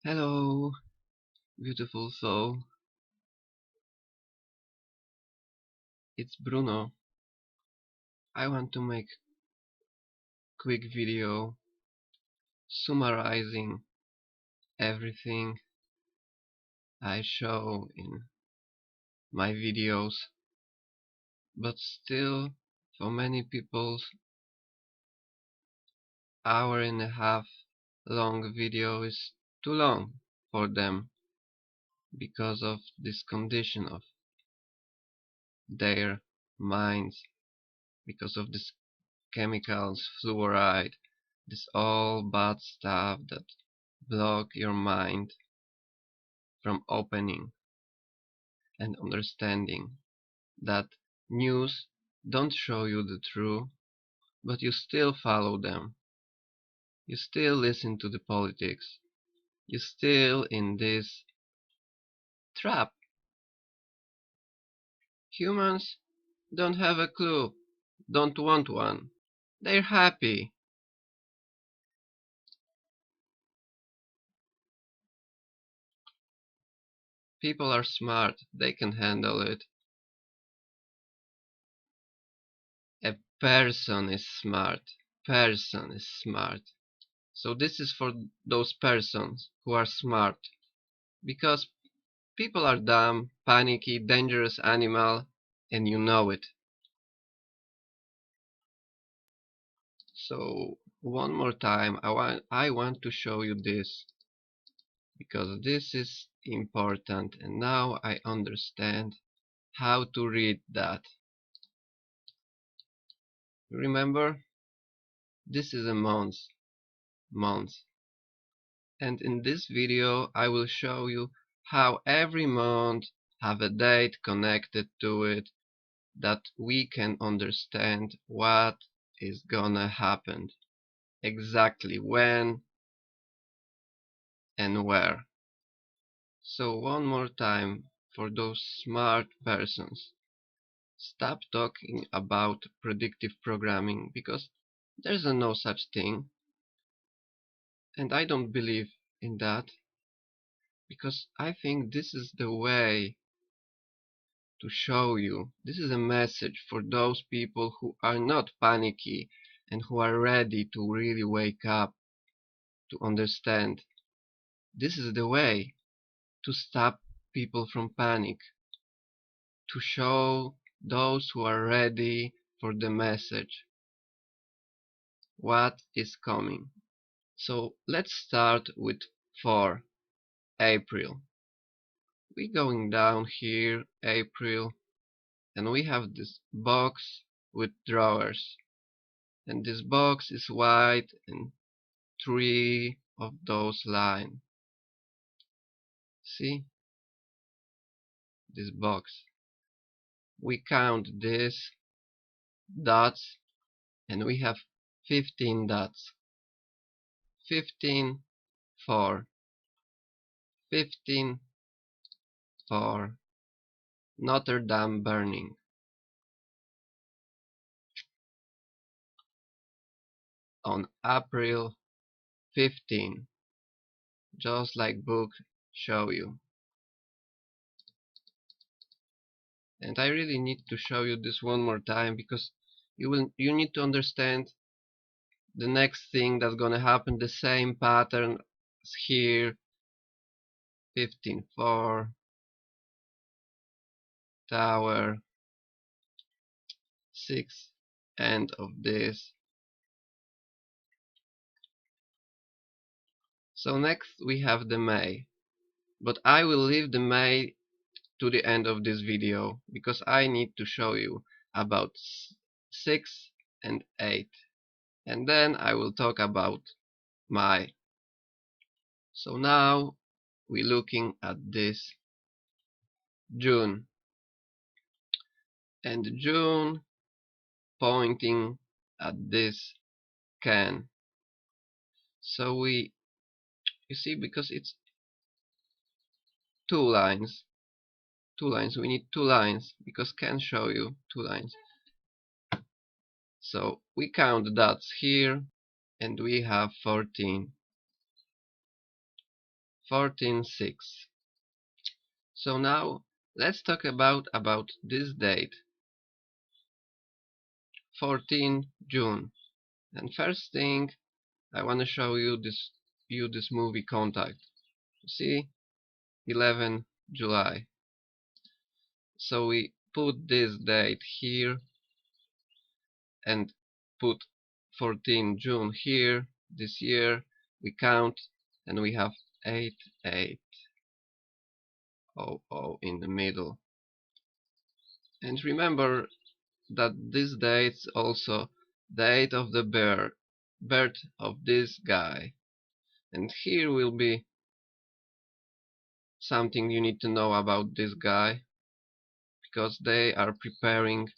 Hello, beautiful soul. It's Bruno. I want to make quick video summarizing everything I show in my videos, but still for many people hour and a half long video is too long for them because of this condition of their minds, because of this chemicals, fluoride, this all bad stuff that block your mind from opening and understanding that news don't show you the truth, but you still follow them. You still listen to the politics. You still in this trap. Humans don't have a clue, don't want one. They're happy. People are smart, they can handle it. A person is smart. Person is smart. So this is for those persons who are smart. Because people are dumb, panicky, dangerous animal, and you know it. So one more time, I want to show you this because this is important, and now I understand how to read that. Remember, this is a month, and in this video I will show you how every month have a date connected to it that we can understand what is gonna happen, exactly when and where. So one more time for those smart persons, stop talking about predictive programming because there's no such thing, and I don't believe in that because I think this is the way to show you. This is a message for those people who are not panicky and who are ready to really wake up to understand. This is the way to stop people from panic, to show those who are ready for the message what is coming. So let's start with 4 April. We're going down here, April, and we have this box with drawers. And this box is white and 3 of those lines. See this box? We count these dots and we have 15 dots. 15 for 15 for Notre Dame burning. On April 15, just like book show you. And I really need to show you this one more time because you need to understand the next thing that's gonna happen, the same pattern as here. 15-4 tower 6 end of this. So next we have the May, but I will leave the May to the end of this video because I need to show you about 6 and 8, and then I will talk about my. So now we're looking at this June, and June pointing at this can. So you see, because it's two lines, we need 2 lines because can show you 2 lines. So we count the dots here and we have 14. 14:06. So now let's talk about this date, 14 June. And first thing, I want to show you this movie Contact. See, 11 July. So we put this date here and put 14 June here. This year we count and we have 8800 in the middle. And remember that this date's also date of the birth of this guy. And here will be something you need to know about this guy, because they are preparing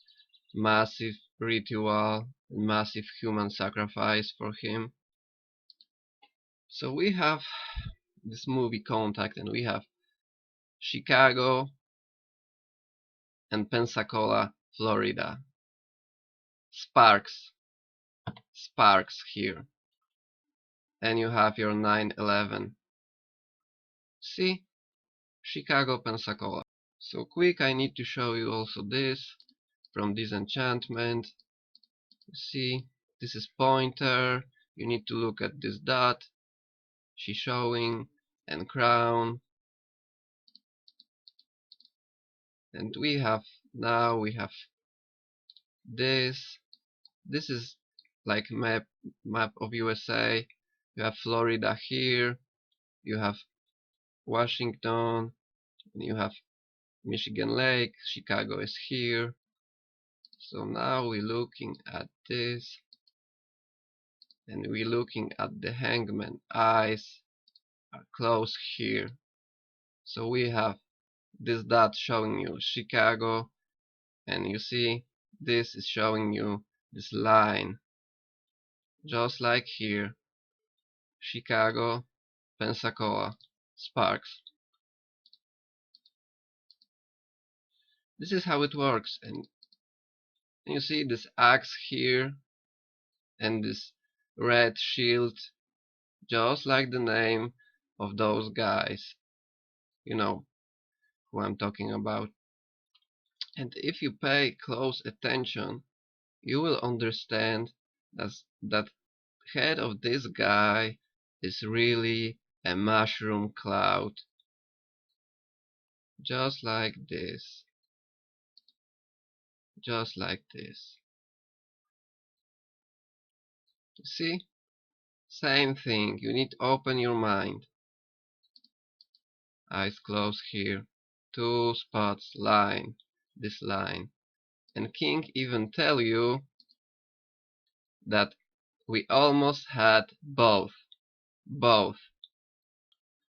massive ritual, massive human sacrifice for him. So we have this movie Contact, and we have Chicago and Pensacola, Florida. Sparks here. And you have your 9/11. See? Chicago, Pensacola. So quick, I need to show you also this from Disenchantment. See, this is pointer. You need to look at this dot. She's showing, and crown. And we have this. This is like map of USA. You have Florida here. You have Washington. And you have Michigan Lake. Chicago is here. So now we're looking at this, and we're looking at the hangman. Eyes are close here. So we have this dot showing you Chicago, and you see this is showing you this line, just like here, Chicago, Pensacola, Sparks. This is how it works, and you see this axe here and this red shield, just like the name of those guys. You know who I'm talking about. And if you pay close attention, you will understand that head of this guy is really a mushroom cloud, just like this, just like this. See, same thing. You need to open your mind. Eyes closed here. Two spots, line, this line. And King even tell you that we almost had both.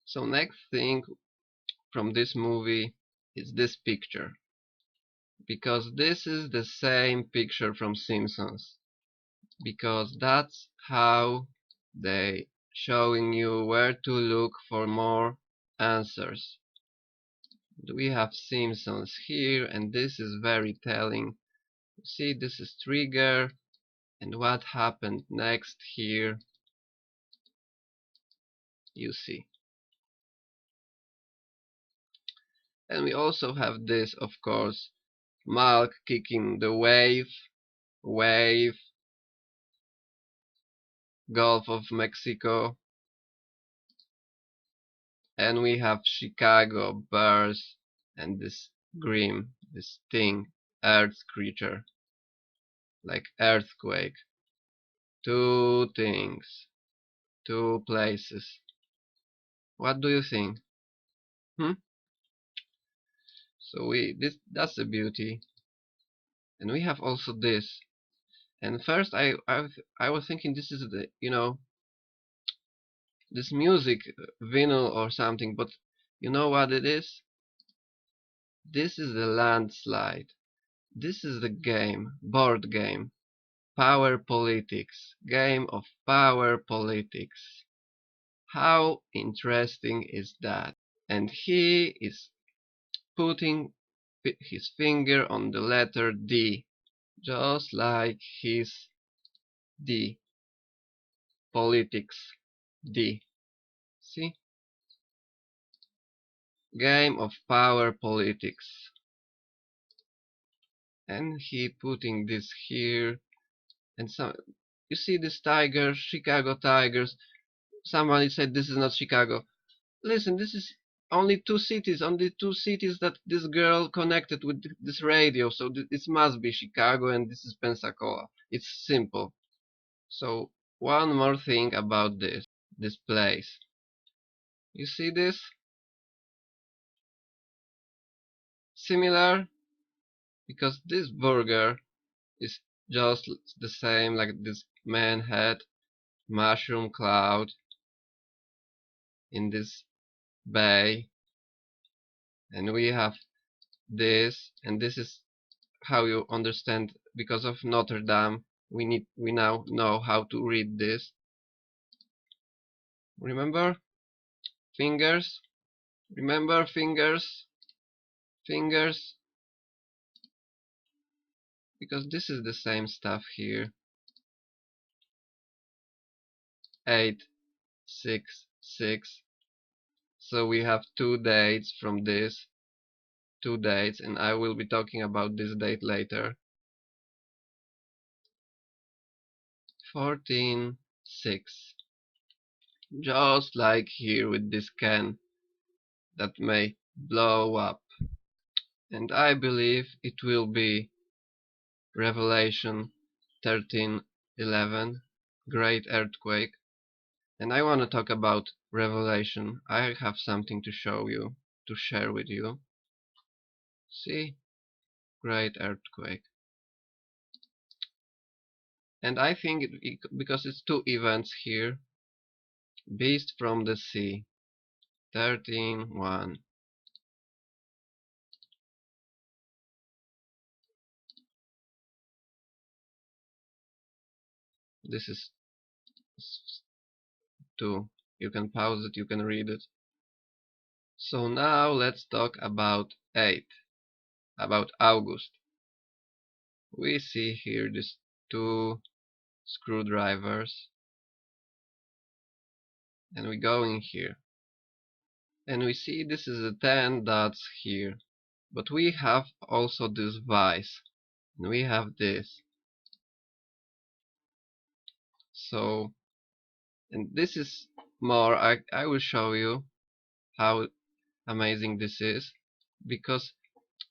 So next thing from this movie is this picture, because this is the same picture from Simpsons, because that's how they showing you where to look for more answers. We have Simpsons here, and this is very telling. See, this is trigger, and what happened next here, you see. And we also have this, of course, Malk kicking the wave, Gulf of Mexico, and we have Chicago Bears and this Grim, this thing, Earth creature, like earthquake. Two things, two places. What do you think? Hmm? So that's the beauty. And we have also this. And first I was thinking this is the this music vinyl or something, but you know what it is? This is the landslide. This is the game, board game, power politics, game of power politics. How interesting is that? And he is putting his finger on the letter D, just like his D, politics, D. See? game of power politics. And he putting this here, and some, you see this tiger, Chicago Tigers. Somebody said this is not Chicago. Listen, this is only two cities that this girl connected with this radio, so this must be Chicago and this is Pensacola. It's simple. So one more thing about this place. You see this? Similar? Because this burger is just the same like this man had mushroom cloud in this bay, and we have this, and this is how you understand. Because of Notre Dame, we now know how to read this. Remember? Fingers? Remember fingers? Fingers? Because this is the same stuff here. 866. So we have two dates from this, two dates, and I will be talking about this date later. 14.6. Just like here with this can that may blow up. And I believe it will be Revelation 13:11, Great Earthquake. And I want to talk about Revelation. I have something to show you, to share with you. See? Great Earthquake. And I think because it's two events here. Beast from the Sea, 13:1. This is 2. You can pause it, you can read it. So now let's talk about 8, about August. We see here these two screwdrivers, and we go in here, and we see this is a 10 dots here, but we have also this vice, and we have this. So, and this is more, I will show you how amazing this is, because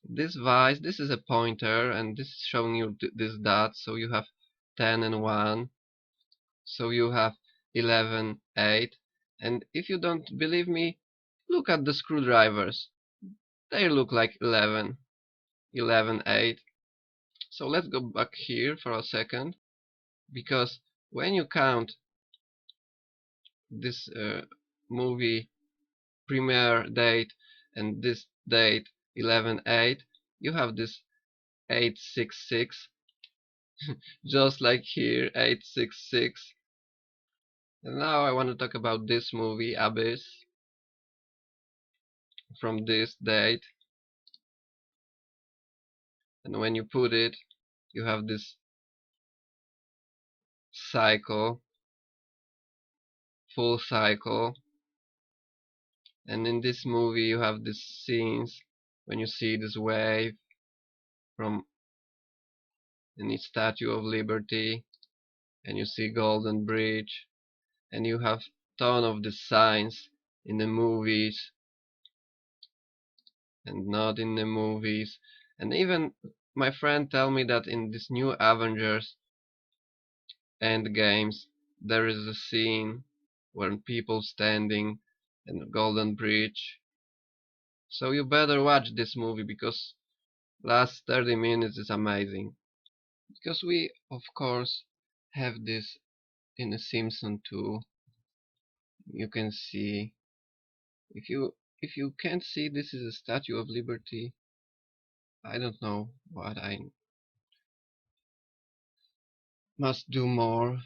this vice, this is a pointer, and this is showing you this dot, so you have 10 and 1, so you have 11, 8, and if you don't believe me, look at the screwdrivers. They look like 11, 11, 8. So let's go back here for a second, because when you count this movie premiere date and this date 11/8, you have this 866, just like here, 866. And now I want to talk about this movie Abyss from this date, and when you put it, you have this cycle, full cycle, and in this movie you have these scenes when you see this wave from the Statue of Liberty, and you see Golden Bridge, and you have ton of the signs in the movies and not in the movies. And even my friend tell me that in this new Avengers Endgames there is a scene where people standing in the Golden Bridge. So you better watch this movie, because last 30 minutes is amazing. Because we of course have this in the Simpsons too. You can see, if you can't see, this is a Statue of Liberty. I don't know what I must do more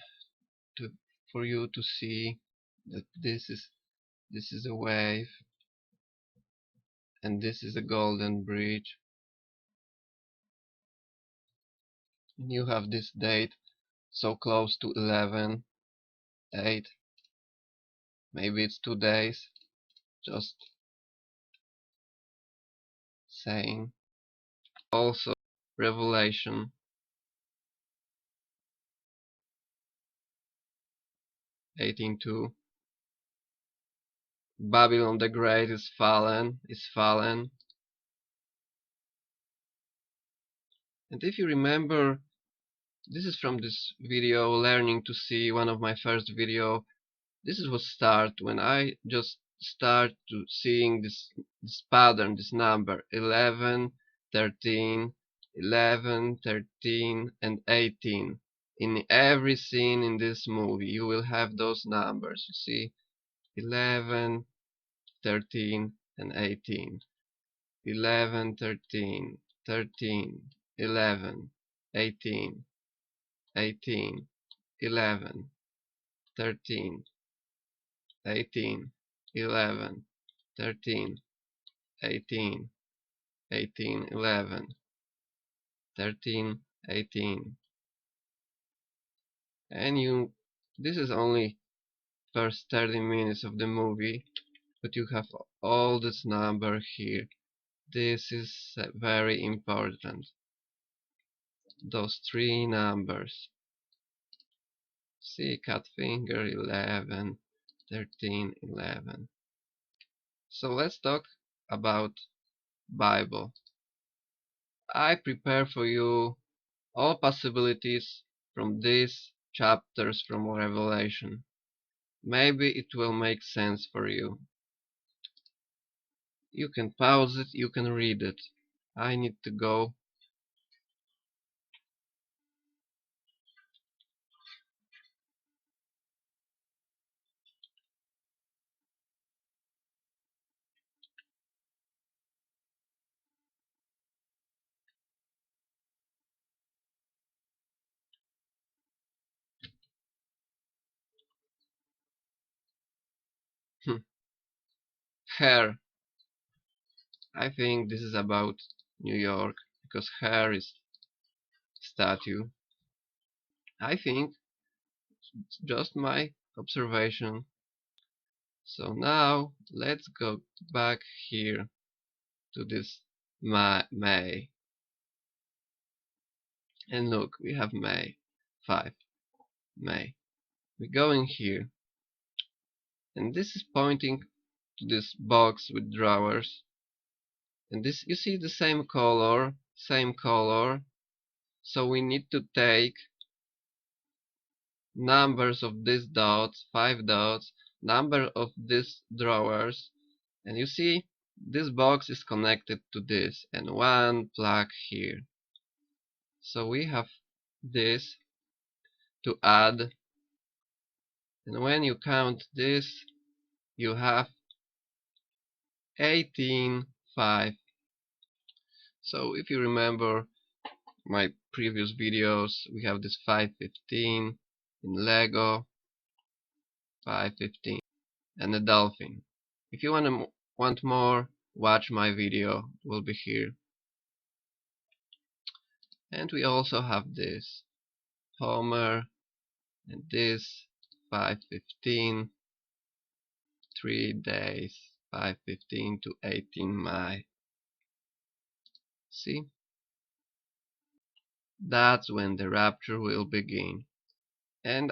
to for you to see that this is a wave, and this is a Golden Bridge, and you have this date so close to 11/8. Maybe it's 2 days, just saying. Also, Revelation 18:2. Babylon the Great is fallen, And if you remember, this is from this video, Learning to See, one of my first video. This is what start when I just start to seeing this pattern, this number 11, 13, 11, 13, and 18. In every scene in this movie you will have those numbers. You see 11, 13, and 18. 11, 13, 13, 11, 18, 18, 11, 13, 18, 11, 13, 18, 18, 11, 13, 18. And this is only first 30 minutes of the movie, but you have all this number here. This is very important. Those three numbers. See, cut finger 11, 13, 11. So let's talk about Bible. I prepare for you all possibilities from these chapters from Revelation. Maybe it will make sense for you. You can pause it, you can read it. I need to go. Hair. I think this is about New York because hair is statue. I think it's just my observation. So now let's go back here to this May. And look, we have May 5. May. We go in here. And this is pointing to this box with drawers. And this, you see the same color. So we need to take numbers of these dots, 5 dots, number of these drawers, and you see this box is connected to this and one plug here. So we have this to add, and when you count this you have 18.5. So if you remember my previous videos, we have this 515 in Lego, 515, and a dolphin. If you want more, watch my video, it will be here. And we also have this Homer, and this 515, 3 days, 515 to 18 May. See? That's when the rapture will begin. And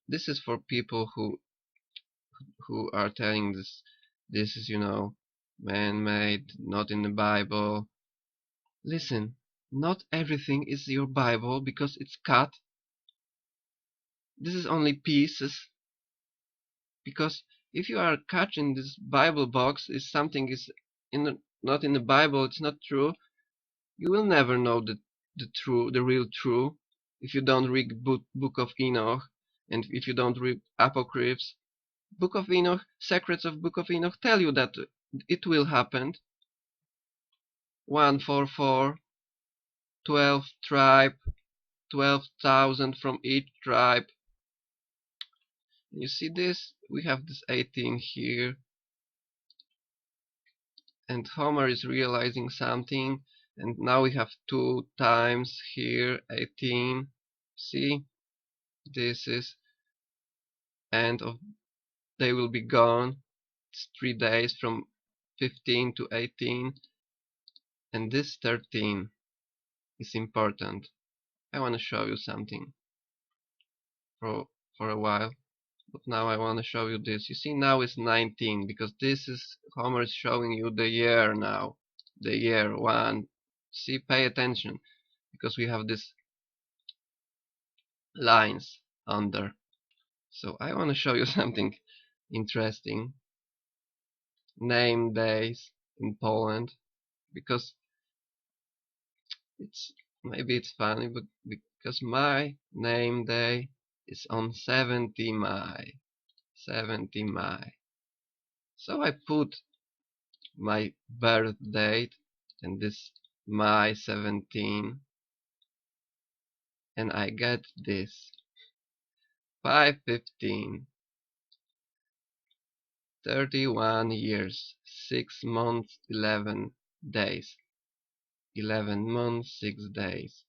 this is for people who are telling this is, man-made, not in the Bible. Listen, not everything is your Bible because it's cut. This is only pieces. Because if you are catching this Bible box, if something is not in the Bible, it's not true, you will never know the real truth if you don't read Book of Enoch, and if you don't read Apocryphs. Book of Enoch, secrets of Book of Enoch tell you that it will happen. 144, 12 tribe, 12,000 from each tribe. You see this? We have this 18 here. And Homer is realizing something, and now we have 2 times here 18. See, this is end of, they will be gone. It's 3 days from 15 to 18. And this 13 is important. I want to show you something for a while, but now I want to show you this. You see, now it's 19 because this is Homer is showing you the year now, the year 1. See, pay attention because we have these lines under. So I want to show you something interesting. Name days in Poland, because it's maybe it's funny, but because my name day is on 70 May. 70 May. So I put my birth date and this May 17, and I get this 515, 31 years, 6 months, 11 days, 11 months, 6 days,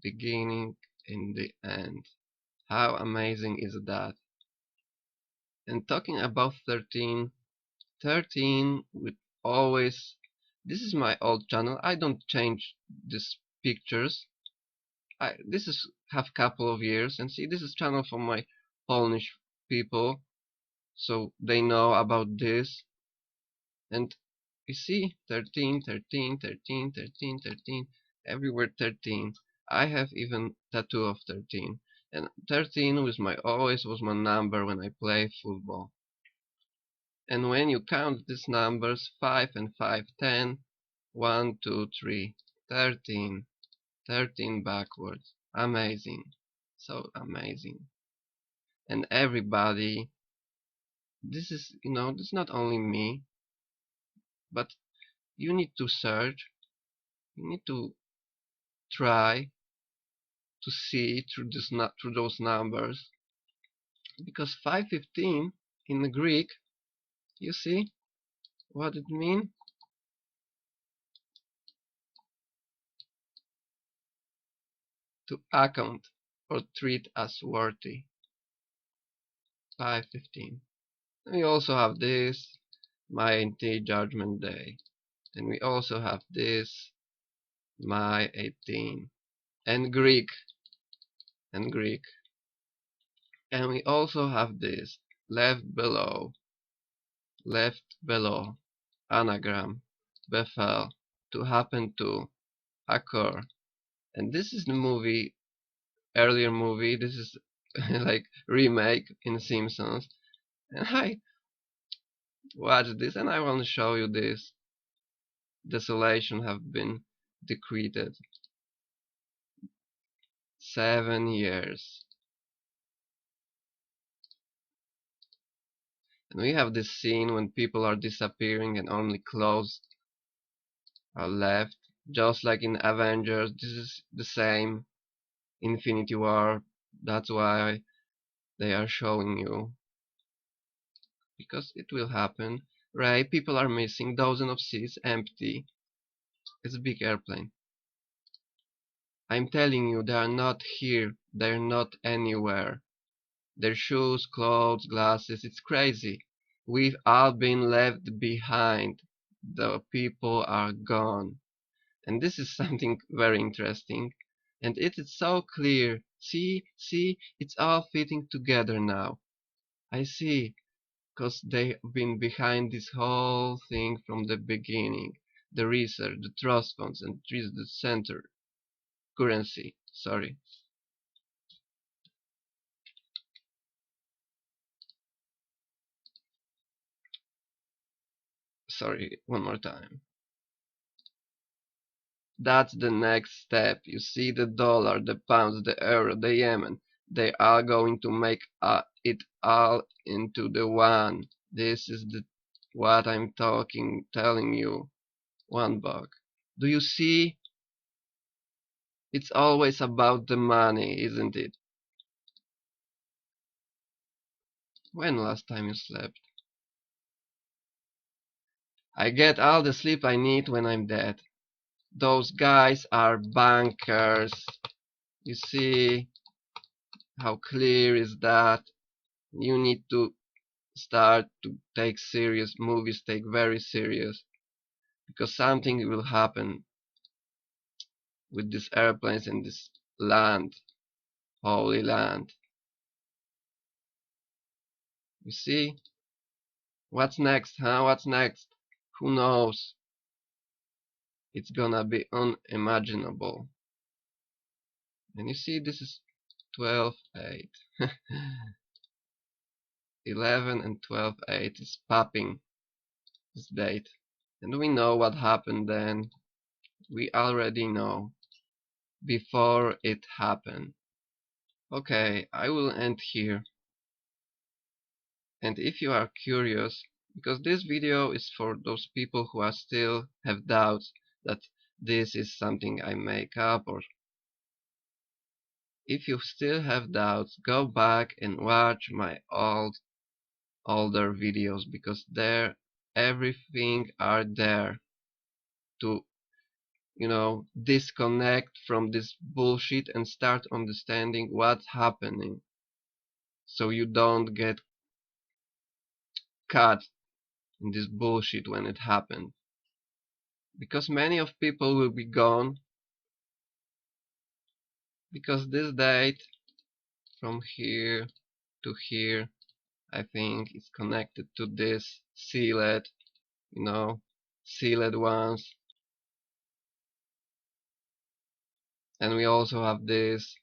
beginning and the end. How amazing is that? And talking about 13, 13 with always, this is my old channel. I don't change these pictures. This is have couple of years, and see, this is channel for my Polish people, so they know about this. And you see, 13, 13, 13, 13, 13, everywhere 13. I have even tattoo of 13, and 13 was always was my number when I play football. And when you count these numbers, 5 and 5, 10, 1, 2, 3, 13, 13 backwards. Amazing. So amazing. And everybody, this is, this is not only me, but you need to search, you need to try to see through through those numbers, because 515 in the Greek, you see what it means? To account or treat as worthy. 515. We also have this Mighty Judgment Day, and we also have this my 18, and Greek, and Greek, and we also have this left below, anagram, befell, to happen to, occur. And this is the movie, earlier movie. This is like remake in Simpsons, and I watched this, and I want to show you this. Desolation have been decreed. 7 years. And we have this scene when people are disappearing and only clothes are left. Just like in Avengers, this is the same. Infinity War. That's why they are showing you. Because it will happen. Right? People are missing. Dozens of seats empty. It's a big airplane. I'm telling you, they are not here. They're not anywhere. Their shoes, clothes, glasses, it's crazy. We've all been left behind. The people are gone. And this is something very interesting. And it is so clear. See, it's all fitting together now. I see, because they've been behind this whole thing from the beginning. The research, the trust funds, and the center currency. Sorry. Sorry, one more time. That's the next step. You see, the dollar, the pounds, the euro, the yen, they are going to make it all into the one. This is what I'm telling you. $1. Do you see? It's always about the money, isn't it? When last time you slept? I get all the sleep I need when I'm dead. Those guys are bankers. You see how clear is that? You need to start to take serious movies, take very serious, because something will happen. with these airplanes in this land, holy land. You see? What's next, huh? What's next? Who knows? It's gonna be unimaginable. And you see, this is 12/8. 11 and 12/8 is popping this date. And we know what happened then. We already know before it happened. Okay, I will end here. And if you are curious, because this video is for those people who are still have doubts that this is something I make up, or if you still have doubts, go back and watch my older videos, because there everything are there to, disconnect from this bullshit and start understanding what's happening, so you don't get caught in this bullshit when it happened. Because many of people will be gone, because this date from here to here, I think, is connected to this sealed, sealed ones. And we also have this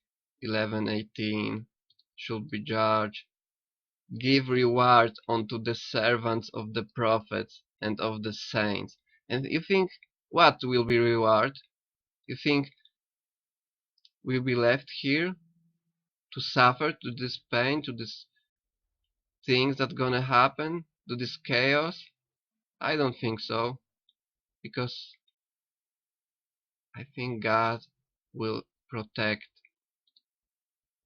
11:18, should be judged. Give reward unto the servants of the prophets and of the saints. And you think, what will be reward? You think we'll be left here to suffer, to this pain, to these things that gonna happen, to this chaos? I don't think so, because I think God will protect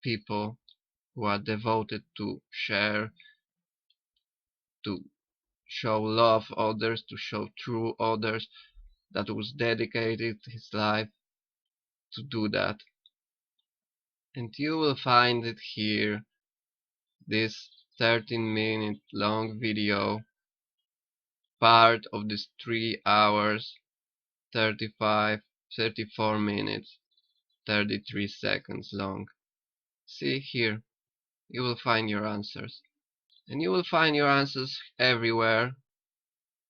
people who are devoted to share, to show love others, to show true others, that was dedicated his life to do that. And you will find it here, this 13-minute long video, part of this 3 hours 34 minutes 33 seconds long. See here, you will find your answers. And you will find your answers everywhere.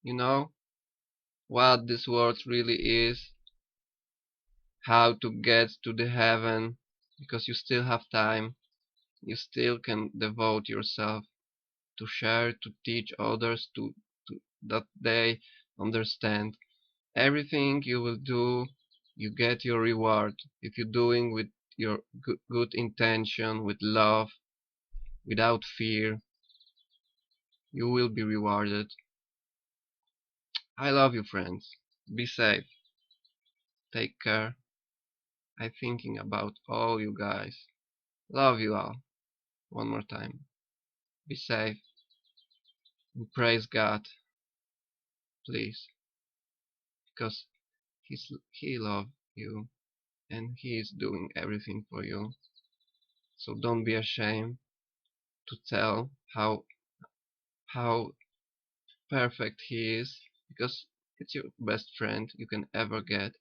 You know what this world really is, how to get to the heaven, because you still have time. You still can devote yourself to share, to teach others, to that they understand. Everything you will do, you get your reward. If you're doing with your good intention, with love, without fear, you will be rewarded. I love you, friends. Be safe. Take care. I'm thinking about all you guys. Love you all. One more time. Be safe and praise God, please, because He loves you and He is doing everything for you. So don't be ashamed to tell how perfect He is, because it's your best friend you can ever get.